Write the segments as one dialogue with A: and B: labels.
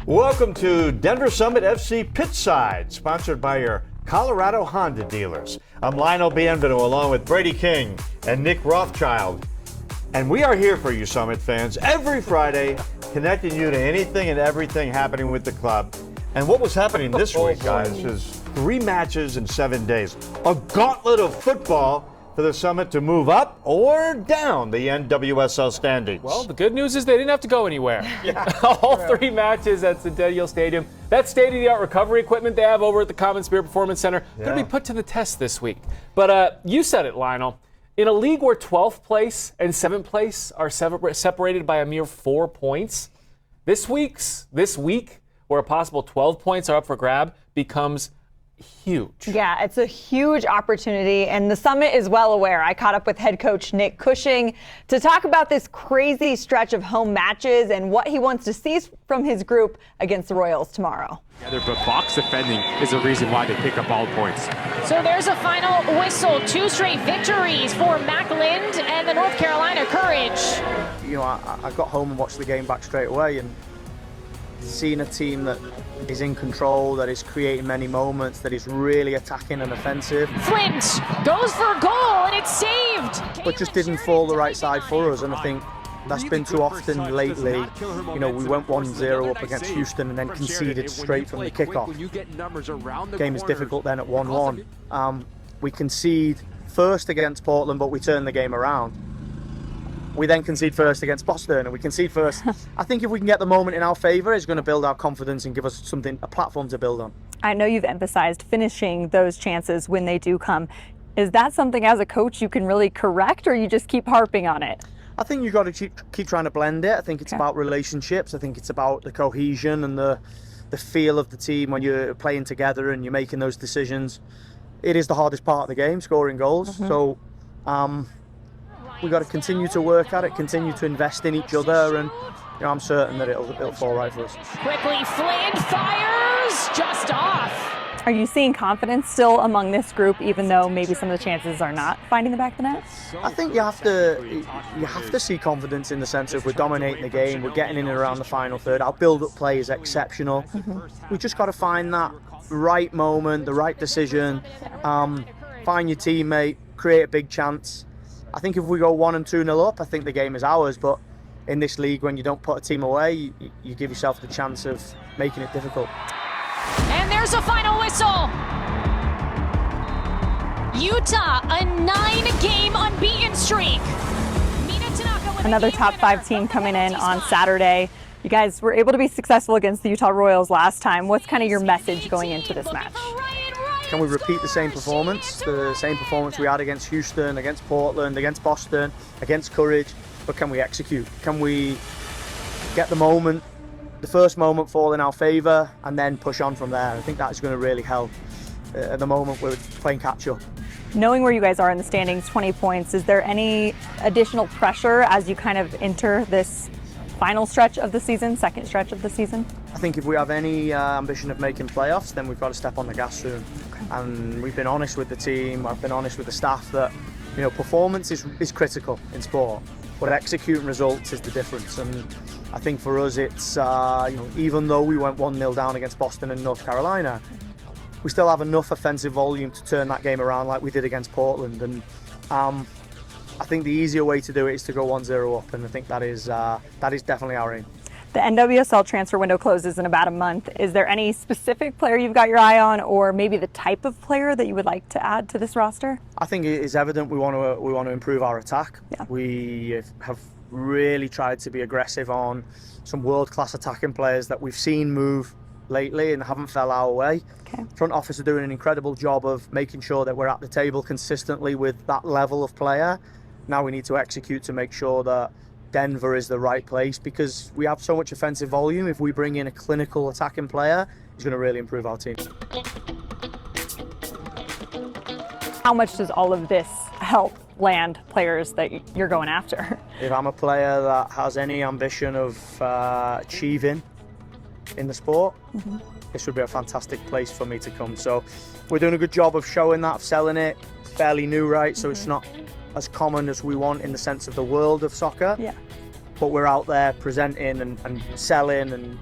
A: Welcome to Denver Summit FC Pitchside, sponsored by your Colorado Honda dealers. I'm Lionel Bienvenu along with Brady King and Nick Rothschild. And we are here for you, Summit fans, every Friday, connecting you to anything and everything happening with the club. And what was happening this week, guys, is 3 matches in 7 days. A gauntlet of football for the Summit to move up or down the NWSL standings.
B: Well, the good news is they didn't have to go anywhere. All 3 matches at Centennial Stadium. That state-of-the-art recovery equipment they have over at the Common Spirit Performance Center going to be put to the test this week. But you said it, Lionel. In a league where 12th place and 7th place are separated by a mere 4 points, this week, where a possible 12 points are up for grab, becomes huge.
C: Yeah, it's a huge opportunity, and the Summit is well aware. I caught up with head coach Nick Cushing to talk about this crazy stretch of home matches and what he wants to see from his group against the Royals tomorrow.
D: But box defending is the reason why they pick up all points.
E: So there's a final whistle. 2 straight victories for McLind and the North Carolina Courage.
F: You know, I got home and watched the game back straight away, and seeing a team that is in control, that is creating many moments, that is really attacking and offensive.
E: Flint goes for a goal and it's saved.
F: But just didn't fall the right side for us, and I think that's been too often lately. You know, we went 1-0 up against Houston and then conceded straight from the kickoff. Game is difficult then at 1-1. We concede first against Portland, but we turn the game around. We then concede first against Boston, and we concede first. I think if we can get the moment in our favour, it's going to build our confidence and give us something, a platform to build on.
C: I know you've emphasized finishing those chances when they do come. Is that something as a coach you can really correct, or you just keep harping on it?
F: I think you've got to keep trying to blend it. I think it's about relationships. I think it's about the cohesion and the feel of the team when you're playing together and you're making those decisions. It is the hardest part of the game, scoring goals. So we've got to continue to work at it, continue to invest in each other, and you know, I'm certain that it'll fall right for us.
E: Quickly, Flynn fires just off.
C: Are you seeing confidence still among this group, even though maybe some of the chances are not finding the back of the net?
F: I think you have to see confidence in the sense of we're dominating the game, we're getting in and around the final third. Our build-up play is exceptional. We've just got to find that right moment, the right decision, find your teammate, create a big chance. I think if we go 1 and 2-0 up, I think the game is ours. But in this league, when you don't put a team away, you give yourself the chance of making it difficult.
E: And there's a final whistle. Utah, a 9-game unbeaten streak. Mina Tanaka with
C: Another top 5 team coming in on Saturday. You guys were able to be successful against the Utah Royals last time. What's kind of your message going into this match?
F: Can we repeat the same performance we had against Houston, against Portland, against Boston, against Courage, but can we execute? Can we get the first moment fall in our favour and then push on from there? I think that's going to really help. At the moment, we're playing catch-up.
C: Knowing where you guys are in the standings, 20 points, is there any additional pressure as you kind of enter this final stretch of the season, second stretch of the season?
F: I think if we have any ambition of making playoffs, then we've got to step on the gas soon. And we've been honest with the team, I've been honest with the staff that, you know, performance is critical in sport, but executing results is the difference. And I think for us it's, you know, even though we went 1-0 down against Boston and North Carolina, we still have enough offensive volume to turn that game around like we did against Portland. And I think the easier way to do it is to go 1-0 up, and I think that is definitely our aim.
C: The NWSL transfer window closes in about a month. Is there any specific player you've got your eye on, or maybe the type of player that you would like to add to this roster?
F: I think it is evident we want to improve our attack. Yeah. We have really tried to be aggressive on some world-class attacking players that we've seen move lately and haven't fell our way. Front office are doing an incredible job of making sure that we're at the table consistently with that level of player. Now we need to execute to make sure that Denver is the right place, because we have so much offensive volume. If we bring in a clinical attacking player, it's going to really improve our team.
C: How much does all of this help land players that you're going after?
F: If I'm a player that has any ambition of achieving in the sport, this would be a fantastic place for me to come. So we're doing a good job of showing that, of selling it. It's fairly new, right? So it's not as common as we want in the sense of the world of soccer. Yeah. But we're out there presenting and selling and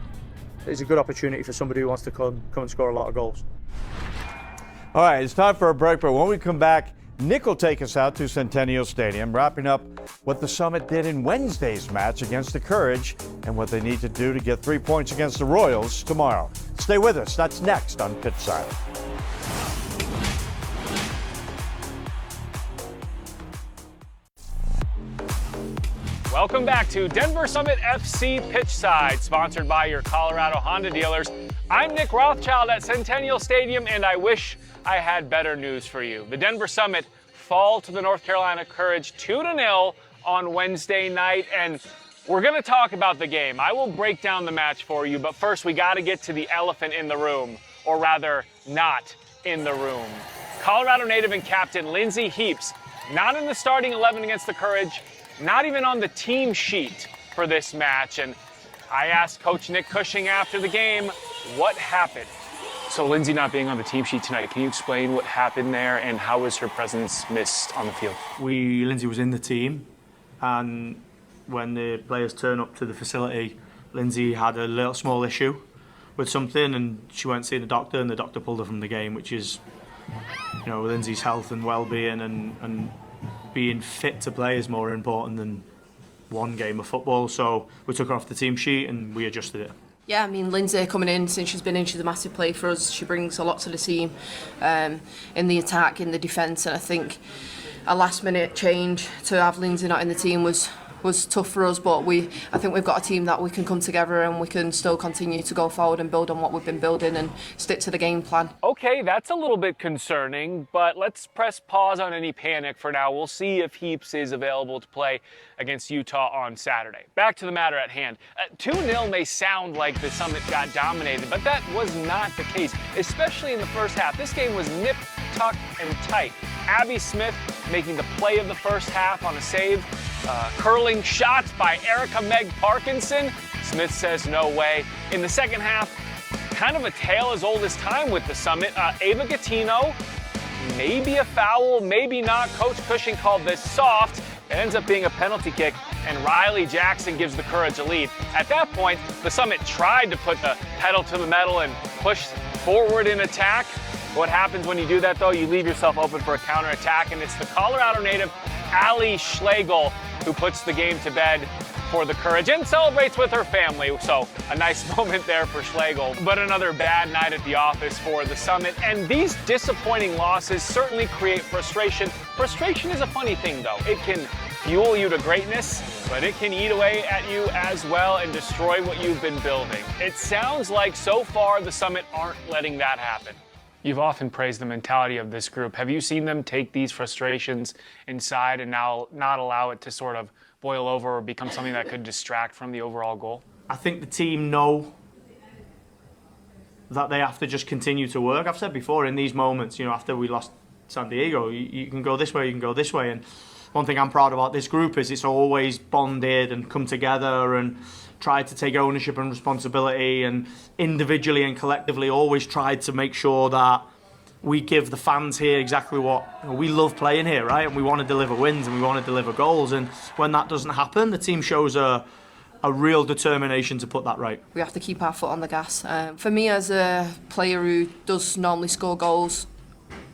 F: is a good opportunity for somebody who wants to come and score a lot of goals.
A: All right, it's time for a break, but when we come back, Nick will take us out to Centennial Stadium, wrapping up what the Summit did in Wednesday's match against the Courage and what they need to do to get 3 points against the Royals tomorrow. Stay with us. That's next on Pitchside.
B: Welcome back to Denver Summit FC Pitchside, sponsored by your Colorado Honda dealers. I'm Nick Rothschild at Centennial Stadium, and I wish I had better news for you. The Denver Summit fall to the North Carolina Courage 2-0 on Wednesday night, and we're going to talk about the game. I will break down the match for you, but first we got to get to the elephant in the room, or rather, not in the room. Colorado native and captain Lindsey Heaps, not in the starting 11 against the Courage, not even on the team sheet for this match. And I asked Coach Nick Cushing after the game, what happened? So Lindsey not being on the team sheet tonight, can you explain what happened there and how was her presence missed on the field?
F: Lindsey was in the team, and when the players turn up to the facility, Lindsey had a little small issue with something, and she went to see the doctor, and the doctor pulled her from the game, which is, you know, Lindsey's health and well-being and being fit to play is more important than one game of football. So we took her off the team sheet and we adjusted it.
G: Yeah, I mean, Lindsey coming in, since she's been in, she's a massive player for us. She brings a lot to the team in the attack, in the defence, and I think a last-minute change to have Lindsey not in the team was tough for us, but I think we've got a team that we can come together and we can still continue to go forward and build on what we've been building and stick to the game plan.
B: Okay, that's a little bit concerning, but let's press pause on any panic for now. We'll see if Heaps is available to play against Utah on Saturday. Back to the matter at hand. 2-0 may sound like the Summit got dominated, but that was not the case, especially in the first half. This game was nip, tuck, and tight. Abby Smith making the play of the first half on a save. Curling shots by Erica Meg Parkinson. Smith says no way. In the second half, kind of a tale as old as time with the Summit. Ava Gattino, maybe a foul, maybe not. Coach Cushing called this soft. It ends up being a penalty kick, and Riley Jackson gives the Courage a lead. At that point, the Summit tried to put the pedal to the metal and push forward in attack. What happens when you do that, though? You leave yourself open for a counterattack, and it's the Colorado native Allie Schlegel who puts the game to bed for the Courage and celebrates with her family. So a nice moment there for Schlegel. But another bad night at the office for the Summit. And these disappointing losses certainly create frustration. Frustration is a funny thing, though. It can fuel you to greatness, but it can eat away at you as well and destroy what you've been building. It sounds like so far the Summit aren't letting that happen. You've often praised the mentality of this group. Have you seen them take these frustrations inside and now not allow it to sort of boil over or become something that could distract from the overall goal?
F: I think the team know that they have to just continue to work. I've said before, in these moments, you know, after we lost San Diego, you can go this way, you can go this way. And one thing I'm proud about this group is it's always bonded and come together and tried to take ownership and responsibility, and individually and collectively always tried to make sure that we give the fans here exactly what, you know, we love playing here, right? And we want to deliver wins and we want to deliver goals. And when that doesn't happen, the team shows a real determination to put that right.
G: We have to keep our foot on the gas. For me, as a player who does normally score goals,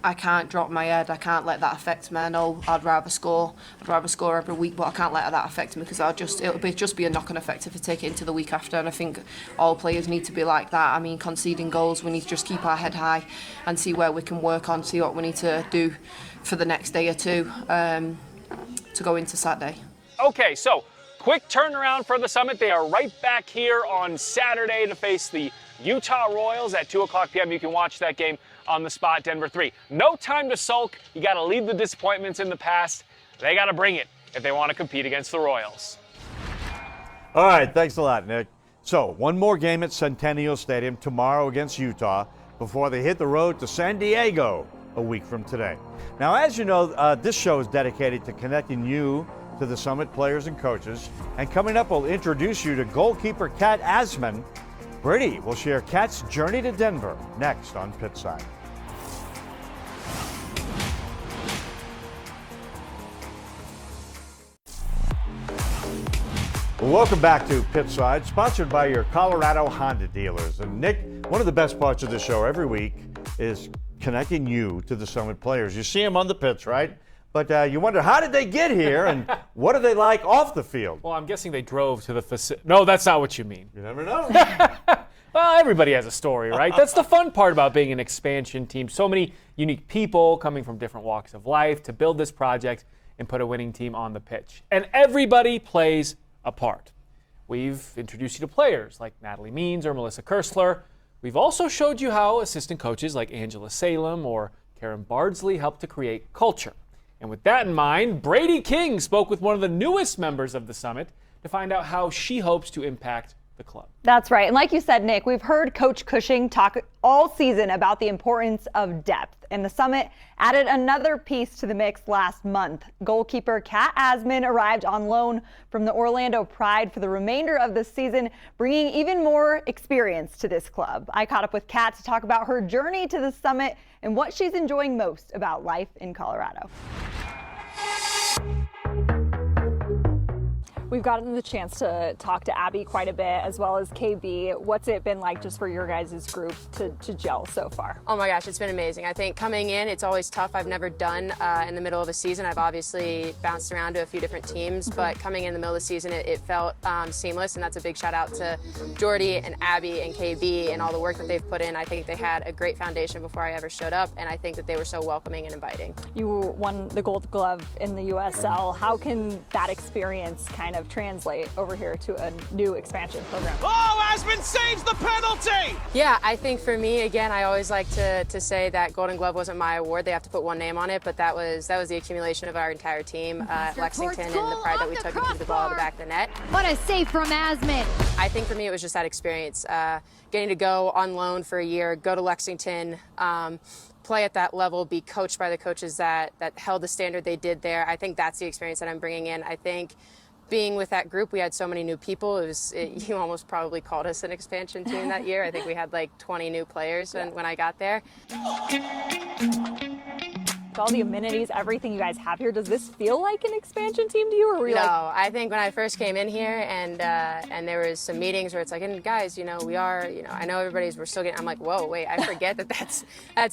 G: I can't drop my head. I can't let that affect me. I know I'd rather score every week, but I can't let that affect me because it'll just be a knock-on effect if I take it into the week after. And I think all players need to be like that. I mean, conceding goals, we need to just keep our head high and see where we can work on, see what we need to do for the next day or two to go into Saturday.
B: Okay, so quick turnaround for the Summit. They are right back here on Saturday to face the Utah Royals at 2:00 p.m. You can watch that game on the spot, Denver 3. No time to sulk. You got to leave the disappointments in the past. They got to bring it if they want to compete against the Royals.
A: All right, thanks a lot, Nick. So, one more game at Centennial Stadium tomorrow against Utah before they hit the road to San Diego a week from today. Now, as you know, this show is dedicated to connecting you to the Summit players and coaches. And coming up, we'll introduce you to goalkeeper Cat Asman. Brady will share Cat's journey to Denver next on Pitchside. Welcome back to Pitchside, sponsored by your Colorado Honda dealers. And Nick, one of the best parts of the show every week is connecting you to the Summit players. You see them on the pitch, right? But you wonder, how did they get here and what are they like off the field?
B: Well, I'm guessing they drove to the facility. No, that's not what you mean.
A: You never know.
B: Well, everybody has a story, right? That's the fun part about being an expansion team. So many unique people coming from different walks of life to build this project and put a winning team on the pitch. And everybody plays a part. We've introduced you to players like Natalie Means or Melissa Kersler. We've also showed you how assistant coaches like Angela Salem or Karen Bardsley help to create culture. And with that in mind, Brady King spoke with one of the newest members of the Summit to find out how she hopes to impact the club.
C: That's right. And like you said, Nick, we've heard Coach Cushing talk all season about the importance of depth. And the Summit added another piece to the mix last month. Goalkeeper Cat Asman arrived on loan from the Orlando Pride for the remainder of the season, bringing even more experience to this club. I caught up with Cat to talk about her journey to the Summit and what she's enjoying most about life in Colorado. We've gotten the chance to talk to Abby quite a bit, as well as KB. What's it been like just for your guys' group to gel so far?
H: Oh my gosh, it's been amazing. I think coming in, it's always tough. I've never done in the middle of a season. I've obviously bounced around to a few different teams, but coming in the middle of the season, it felt seamless, and that's a big shout out to Jordy and Abby and KB and all the work that they've put in. I think they had a great foundation before I ever showed up, and I think that they were so welcoming and inviting.
C: You won the Gold Glove in the USL. How can that experience kind of translate over here to a new expansion program?
I: Oh, Asman saves the penalty!
H: Yeah, I think for me, again, I always like to say that Golden Glove wasn't my award. They have to put one name on it, but that was the accumulation of our entire team at Lexington and the pride that we took to keep the ball at the back of the net.
E: What a save from Asman.
H: I think for me, it was just that experience. Getting to go on loan for a year, go to Lexington, play at that level, be coached by the coaches that held the standard they did there. I think that's the experience that I'm bringing in. I think being with that group, we had so many new people. You almost probably called us an expansion team that year. I think we had like 20 new players when I got there.
C: With all the amenities, everything you guys have here, does this feel like an expansion team to you? Or were you
H: No, I think when I first came in here and there was some meetings where it's like, and guys, we are, I know we're still getting, I'm like, whoa, wait, I forget that's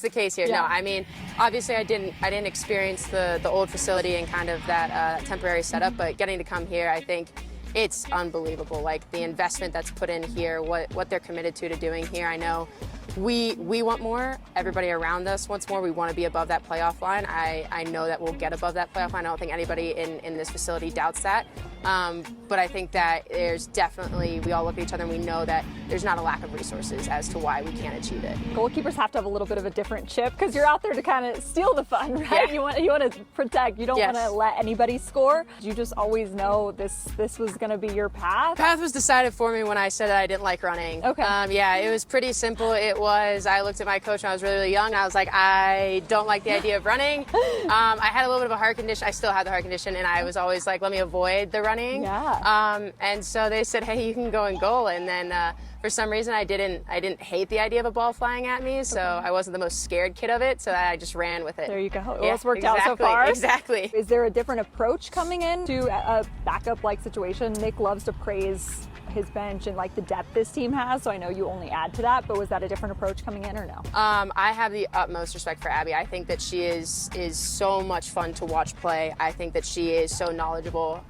H: the case here.
C: Yeah.
H: No, I mean, obviously I didn't experience the old facility and kind of that temporary setup, but getting to come here, I think it's unbelievable. Like the investment that's put in here, what they're committed to doing here. I know we want more. Everybody around us wants more. We want to be above that playoff line. I know that we'll get above that playoff line. I don't think anybody in this facility doubts that. But I think that there's definitely, we all look at each other and we know that there's not a lack of resources as to why we can't achieve it.
C: Goalkeepers have to have a little bit of a different chip because you're out there to kind of steal the fun, right?
H: Yeah.
C: You want to protect. You don't
H: Yes.
C: want to let anybody score. Did you just always know this was going to be your path?
H: Path was decided for me when I said that I didn't like running.
C: Okay.
H: Yeah, it was pretty simple. I looked at my coach when I was really, really young, and I was like, I don't like the idea of running. I had a little bit of a heart condition. I still had the heart condition, and I was always like, let me avoid the running.
C: Yeah.
H: And so they said, hey, you can go in goal. And then for some reason, I didn't hate the idea of a ball flying at me, so I wasn't the most scared kid of it, so I just ran with it.
C: There you go. Well,
H: Yeah,
C: it's worked out so far.
H: Exactly.
C: Is there a different approach coming in to a backup-like situation? Nick loves to praise his bench and like the depth this team has, so I know you only add to that, but was that a different approach coming in or no?
H: I have the utmost respect for Abby. I think that she is so much fun to watch play. I think that she is so knowledgeable.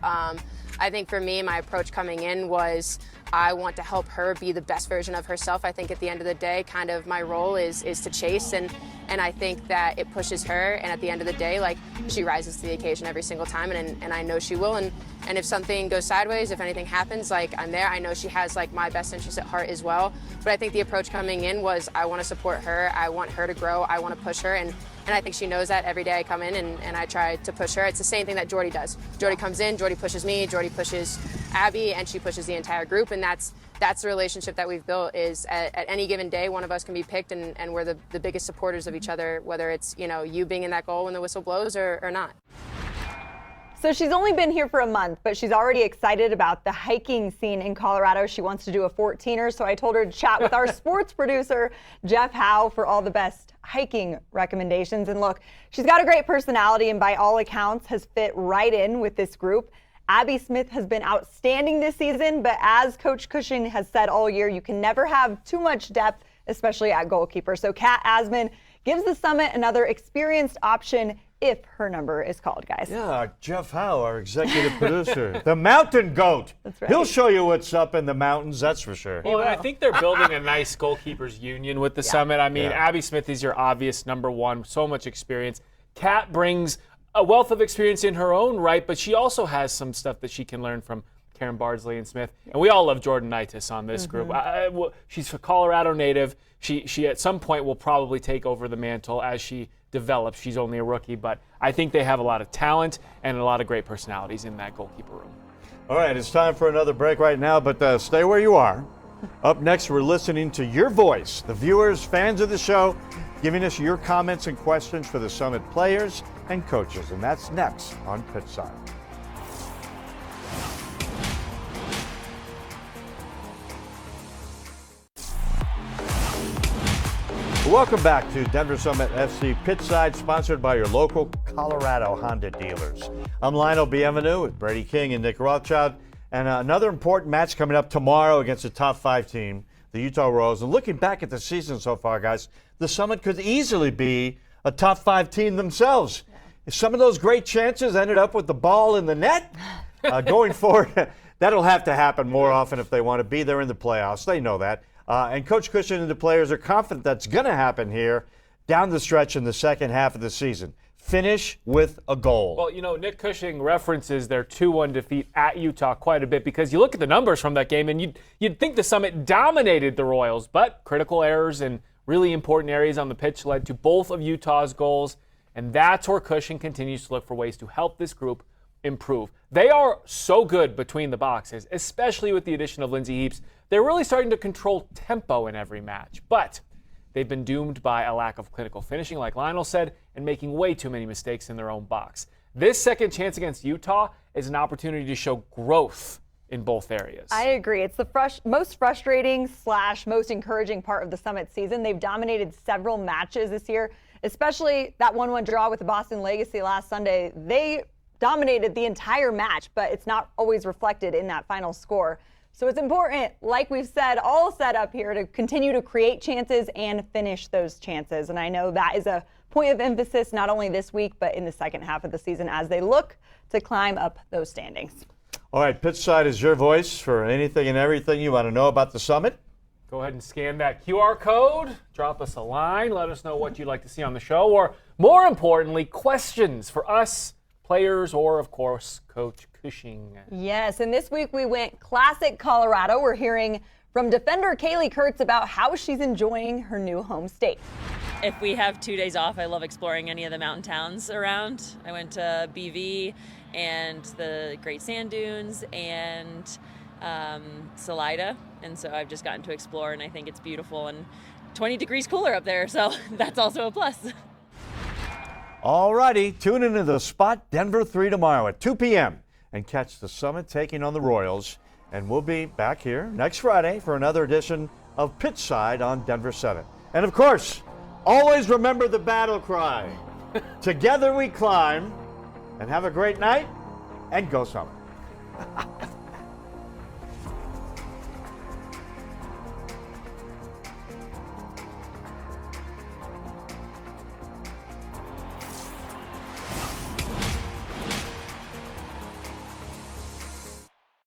H: I think for me, my approach coming in was I want to help her be the best version of herself. I think at the end of the day, kind of my role is to chase, and I think that it pushes her, and at the end of the day, like, she rises to the occasion every single time, and I know she will, and if something goes sideways, if anything happens, like, I'm there. I know she has like my best interest at heart as well, but I think the approach coming in was I want to support her, I want her to grow, I want to push her, and I think she knows that every day I come in and I try to push her. It's the same thing that Jordy does. Jordy comes in, Jordy pushes me, Jordy pushes Abby, and she pushes the entire group, and that's the relationship that we've built. Is at any given day, one of us can be picked, and we're the biggest supporters of each other, whether it's you being in that goal when the whistle blows or not.
C: So she's only been here for a month, but she's already excited about the hiking scene in Colorado. She wants to do a 14er, so I told her to chat with our sports producer, Jeff Howe, for all the best hiking recommendations. And look, she's got a great personality and by all accounts has fit right in with this group. Abby Smith has been outstanding this season, but as Coach Cushing has said all year, you can never have too much depth, especially at goalkeeper. So Cat Asman gives the Summit another experienced option if her number is called, guys.
A: Yeah, Jeff Howe, our executive producer, the mountain goat.
C: That's right.
A: He'll show you what's up in the mountains, that's for sure.
B: Well, and I think they're building a nice goalkeepers union with the Summit. I mean, Abby Smith is your obvious number one, so much experience. Kat brings a wealth of experience in her own right, but she also has some stuff that she can learn from Karen Bardsley and Smith. And we all love Jordan Nitis on this group. She's a Colorado native. She at some point will probably take over the mantle as she develops. She's only a rookie, but I think they have a lot of talent and a lot of great personalities in that goalkeeper room.
A: All right, it's time for another break right now, but stay where you are. Up next, we're listening to your voice, the viewers, fans of the show, giving us your comments and questions for the Summit players and coaches, and that's next on Pitchside. Welcome back to Denver Summit FC Pitchside, sponsored by your local Colorado Honda dealers. I'm Lionel Bienvenu with Brady King and Nick Rothschild, and another important match coming up tomorrow against a top 5 team, the Utah Royals. And looking back at the season so far, guys, the Summit could easily be a top 5 team themselves. If some of those great chances ended up with the ball in the net, going forward, that'll have to happen more often if they want to be there in the playoffs. They know that. And Coach Cushing and the players are confident that's going to happen here down the stretch in the second half of the season. Finish with a goal.
B: Well, you know, Nick Cushing references their 2-1 defeat at Utah quite a bit because you look at the numbers from that game and you'd think the Summit dominated the Royals, but critical errors in really important areas on the pitch led to both of Utah's goals, and that's where Cushing continues to look for ways to help this group improve. They are so good between the boxes, especially with the addition of Lindsay Heaps. They're really starting to control tempo in every match, but they've been doomed by a lack of clinical finishing, like Lionel said, and making way too many mistakes in their own box. This second chance against Utah is an opportunity to show growth in both areas.
C: I agree. It's the most frustrating / most encouraging part of the Summit season. They've dominated several matches this year, especially that 1-1 draw with the Boston Legacy last Sunday. They dominated the entire match, but it's not always reflected in that final score. So it's important, like we've said, all set up here, to continue to create chances and finish those chances. And I know that is a point of emphasis not only this week, but in the second half of the season as they look to climb up those standings.
A: All right, Pitchside is your voice for anything and everything you want to know about the Summit.
B: Go ahead and scan that QR code, drop us a line, let us know what you'd like to see on the show, or more importantly, questions for us, players, or of course, Coach Cushing.
C: Yes, and this week we went classic Colorado. We're hearing from defender Kaylee Kurtz about how she's enjoying her new home state.
J: If we have 2 days off, I love exploring any of the mountain towns around. I went to BV and the Great Sand Dunes and Salida, and so I've just gotten to explore, and I think it's beautiful and 20 degrees cooler up there, so that's also a plus.
A: All righty, tune into the Spot Denver 3 tomorrow at 2 p.m. and catch the Summit taking on the Royals. And we'll be back here next Friday for another edition of Pitchside on Denver 7. And of course, always remember the battle cry. Together we climb, and have a great night, and go Summit.